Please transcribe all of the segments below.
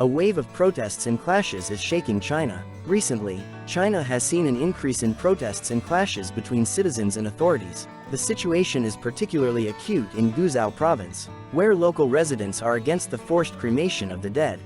A wave of protests and clashes is shaking China. Recently, China has seen an increase in protests and clashes between citizens and authorities. The situation is particularly acute in Guizhou province, where local residents are against the forced cremation of the dead.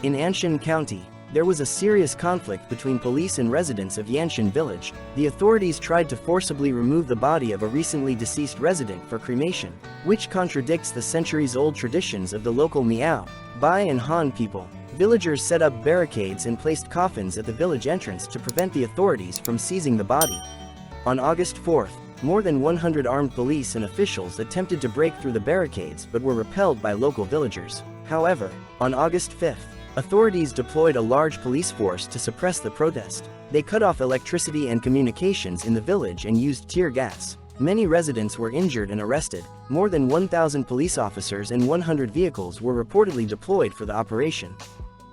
In Anshan County, there was a serious conflict between police and residents of Yanshan village. The authorities tried to forcibly remove the body of a recently deceased resident for cremation, which contradicts the centuries-old traditions of the local Miao, Bai and Han people. Villagers set up barricades and placed coffins at the village entrance to prevent the authorities from seizing the body. On August 4th, more than 100 armed police and officials attempted to break through the barricades but were repelled by local villagers. However, on August 5th, authorities deployed a large police force to suppress the protest. They cut off electricity and communications in the village and used tear gas. Many residents were injured and arrested. More than 1,000 police officers and 100 vehicles were reportedly deployed for the operation.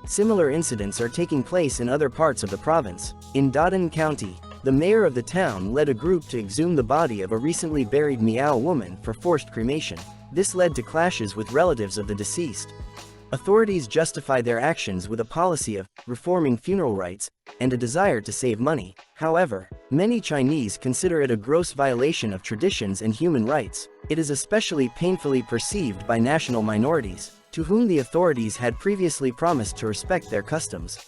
Similar incidents are taking place in other parts of the province. In Dodon County, the mayor of the town led a group to exhume the body of a recently buried Miao woman for forced cremation. This led to clashes with relatives of the deceased. Authorities justify their actions with a policy of reforming funeral rites and a desire to save money. However, many Chinese consider it a gross violation of traditions and human rights. It is especially painfully perceived by national minorities, to whom the authorities had previously promised to respect their customs.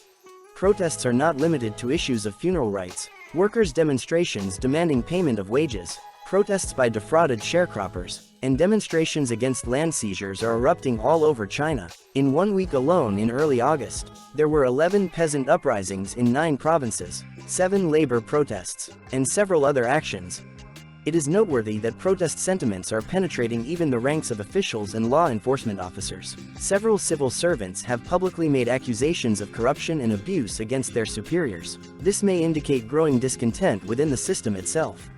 Protests are not limited to issues of funeral rites. Workers' demonstrations demanding payment of wages, protests by defrauded sharecroppers, and demonstrations against land seizures are erupting all over China. In 1 week alone in early August, there were 11 peasant uprisings in 9 provinces, 7 labor protests, and several other actions. It is noteworthy that protest sentiments are penetrating even the ranks of officials and law enforcement officers. Several civil servants have publicly made accusations of corruption and abuse against their superiors. This may indicate growing discontent within the system itself.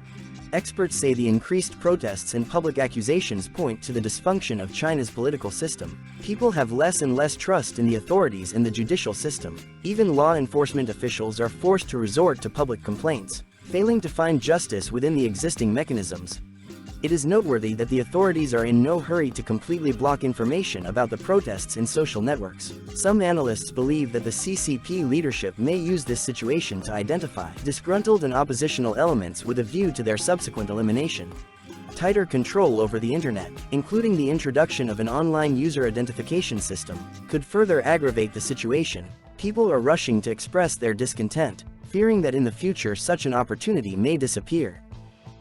Experts say the increased protests and public accusations point to the dysfunction of China's political system. People have less and less trust in the authorities and the judicial system. Even law enforcement officials are forced to resort to public complaints, failing to find justice within the existing mechanisms. It is noteworthy that the authorities are in no hurry to completely block information about the protests in social networks. Some analysts believe that the CCP leadership may use this situation to identify disgruntled and oppositional elements with a view to their subsequent elimination. Tighter control over the internet, including the introduction of an online user identification system, could further aggravate the situation. People are rushing to express their discontent, fearing that in the future such an opportunity may disappear.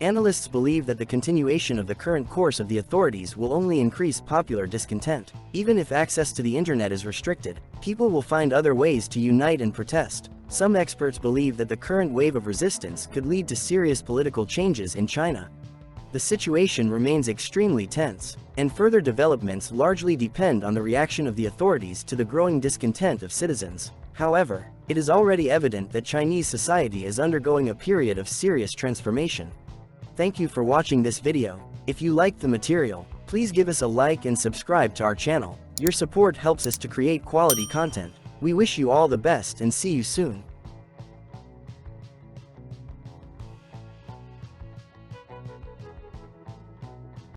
Analysts believe that the continuation of the current course of the authorities will only increase popular discontent. Even if access to the internet is restricted, people will find other ways to unite and protest. Some experts believe that the current wave of resistance could lead to serious political changes in China. The situation remains extremely tense, and further developments largely depend on the reaction of the authorities to the growing discontent of citizens. However, it is already evident that Chinese society is undergoing a period of serious transformation. Thank you for watching this video. If you liked the material, please give us a like and subscribe to our channel. Your support helps us to create quality content. We wish you all the best and see you soon.